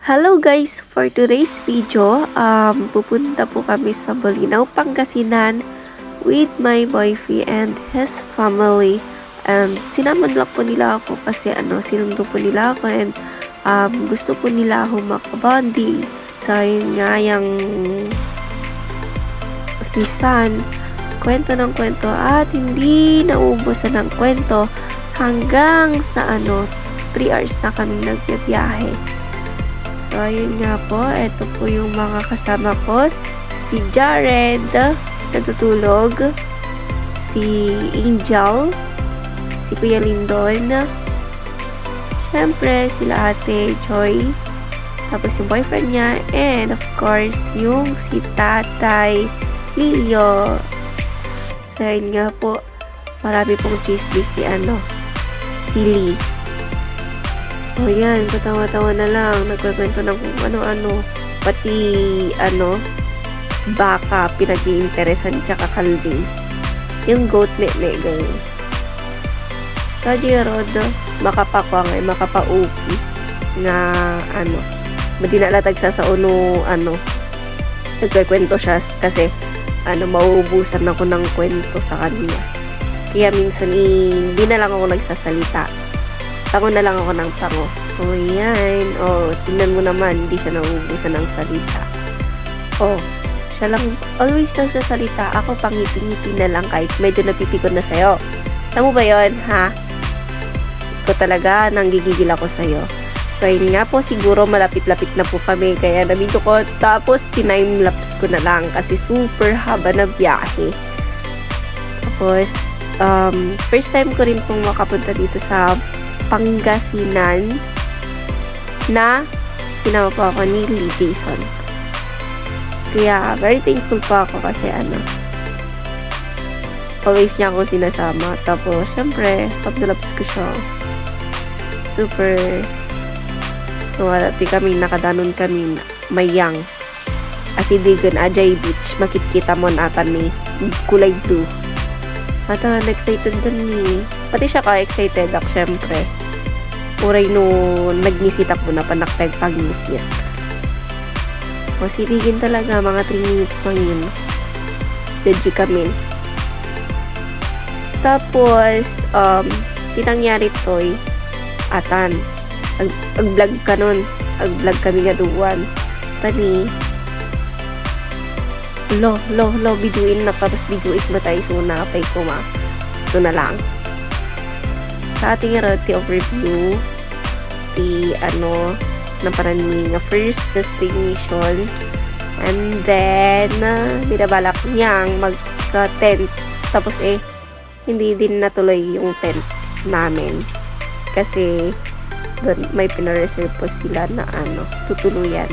Hello guys! For today's video, pupunta po kami sa Bolinao, Pangasinan with my boyfriend and his family. And sinaman lang po nila ako kasi sinundo po nila ako and gusto po nila ako makabonding. So yun nga yung season, kwento ng kwento at hindi nauubusan ng kwento hanggang sa 3 hours na kami nagbibiyahe. So, ayun nga po. Ito po yung mga kasama ko. Si Jared, natutulog. Si Angel. Si Kuya Lindon. Siyempre, sila Ate Joy. Tapos yung boyfriend niya. And of course, yung si Tatay Leo. So, ayun nga po. Marami pong chismis si Lee. O yan, katawa-tawa na lang. Nagkwento ng kung ano-ano. Pati, baka pinag-iinteresan tsaka kalding. Yung goat me-me ganyan. Sa Rod, makapakwang ay makapaupi na, madinalatag sa uno, nagkwento siya kasi, mauubusan ako ng kwento sa kanya. Kaya minsan, hindi na lang ako nagsasalita. Tango na lang ako ng tango. O, yan. O, tingnan mo naman, hindi siya nauubusan ng salita. O, siya lang, always nagsasalita. Ako, pangiti-ngiti na lang kahit medyo napipikon na sa'yo. Tama ba yun, ha? Ikaw talaga, nanggigigil ako sa'yo. So, yun nga po, siguro malapit-lapit na po kami. Kaya nabito ko, tapos time-lapse ko na lang kasi super haba na biyahe. Tapos, first time ko rin pong makapunta dito sa Pangasinan na sinama po ako ni Lee Jason. Kaya, very thankful po ako kasi always niya ako sinasama. Tapos, syempre, pag nalaps ko siya, super, nakadanon kami, mayang. Asidigan, Ajay Beach, makikita mo natin ni kulay blue. At excited din ni. Pati siya ka-excited ako, syempre. Uray no, nagnisit ako na panakpeg pag-nisit. O, sitigin talaga, mga 3 minutes lang yun. Dedyo kami. Tapos, tinangyari to'y atan. Ag-vlog ka nun. Ag-vlog kami nga duwan. Tani, biduin na tapos biduit ba tayo so nakapay ko so na lang sa ating route overview ng parang nga first destination and then binabalak niyang mag-tent tapos hindi din natuloy yung tent namin kasi doon may pinareserve po sila na tutuluyan.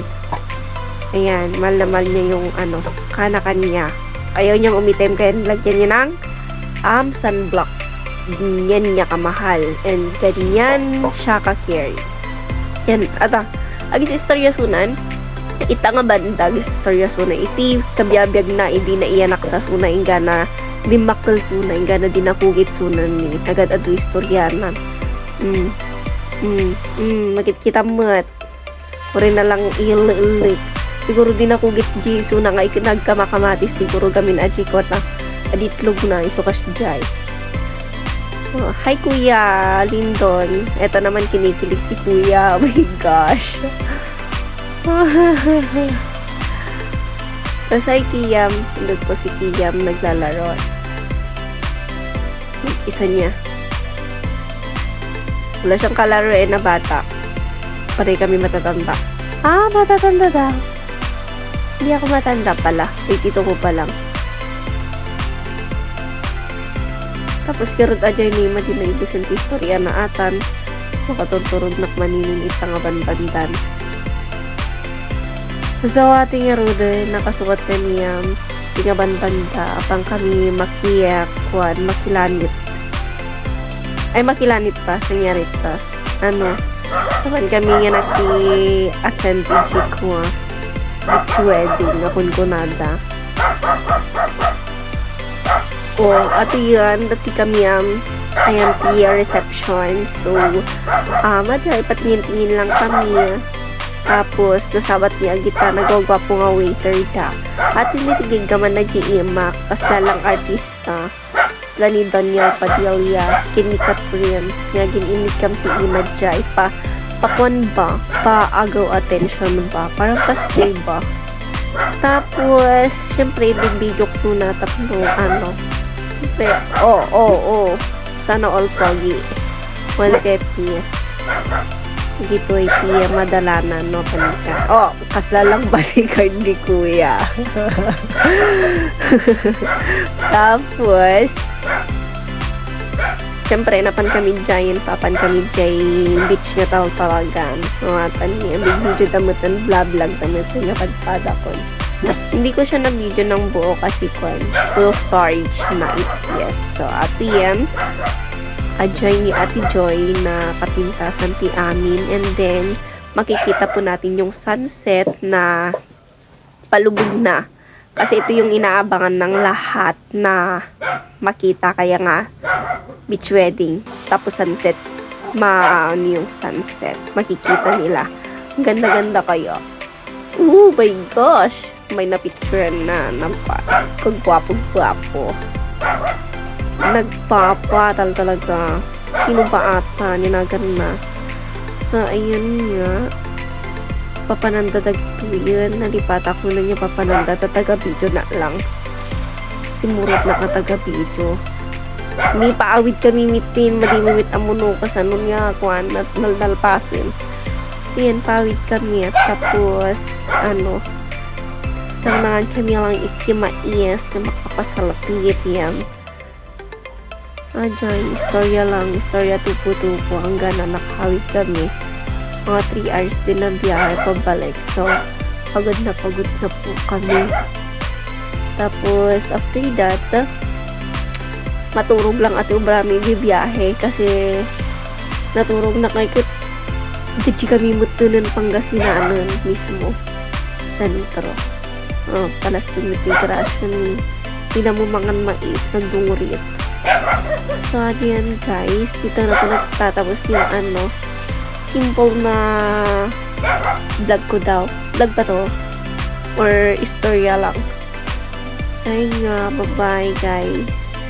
Ayan, mahal na mahal niya yung kanakan niya. Ayaw niyang umitim kaya lagyan niya ng sunblock. Ganyan niya kamahal. And ganyan siya ka-carry. Yan, agis istorya sunan. Ita nga banda, agis istorya sunan. Iti kabiyabiyag na, hindi na iyanak sa sunan. Inga na dimaktal sunan. Inga na dinakugit sunan ni. Tagad adu istoryanan. Magkita mo't. Puri na lang ilik. Siguro din ako gitjiso na nga nagkamakamatis siguro gamin aji ko na aditlog na isukas jay. Oh, hi Kuya Lindon. Eto naman kinikilig si Kuya. Oh my gosh. Tapos ay Kiyam. Doon po si Kiyam naglalaro. Isa niya. Wala siyang kalaro na bata. Pare kami matatanda. Matatanda daw. Hindi ako matanda pala. 82 ko pa lang. Tapos karot ajay ni Madi na ibisan ti istorya na atan. Makatunturog na maniningit nga banbandan. So ating arode nakasukat kaniyam tinga banbanda apang kami makilanit. Ay makilanit pa. Nangyari pa. Naman kami nga naki-attend ko beach wedding na kunkunada. O, ati yan, dati kami ayan, reception. So, madry, patingin-tingin lang kami. Tapos, nasabot niya kita, nagwagwapo nga waiter da. At tinitigig gaman nag-iimak, kasla lang artista. Kasla ni Daniel Padilla, kini Catherine, nga ginimik kang piimad dya, pakwan ba, paagaw attention ba, parang pasday ba. Tapos, syempre, bibigok suna, tapos, syempre, sana all pogi. 150. Dito ay tiya madalanan, no, panika. Kasla lang bodyguard ni kuya. Tapos, syempre, napan kami dyan, papan kami dyan, beach nga tawag tawagan. Mawatan niya, big video damutan, vlog damutan nga pagpada ko. Hindi ko siya na-video ng buo kasi full storage na it. Yes. So, ati yan. Joy ni Ate Joy na kapintasan ti amin. And then, makikita po natin yung sunset na palubog na. Kasi ito yung inaabangan ng lahat na makita. Kaya nga, beach wedding. Tapos sunset. Yung sunset. Makikita nila. Ang ganda-ganda kayo. Oh my gosh! May napicture na nampak. Kagwapo-gwapo. Nagpapatal talaga. Sino ba ata? Ninagan na. So, ayun nga. Papananda dagto yun. Nalipata ko na niya papananda. Tataga-video na lang. Simurot na kataga-video. Hindi paawid kami mitin. Malimimit amuno. Kasanon nga. Kuhan at nalpasin. Yan, pawid kami. At tapos, tangan kami lang ikimais na makapasalapit yan. Dyan, istorya lang, istorya tupo-tupo hanggang na nakahawid kami. Mga 3 hours din na biyahe pabalik. So, pagod na po kami. Tapos, after that, maturog lang at ubrami bibiyahe kasi naturog na kay kut hindi kami mutunan Pangasinan mismo sa nitro. Palas tumitigrasyon pinamumangan mais nagdungurit. So, yan guys, dito na po nagtatapos yung simple na vlog ko daw. Vlog ba to? Or istorya lang? So, yun nga, bye-bye guys.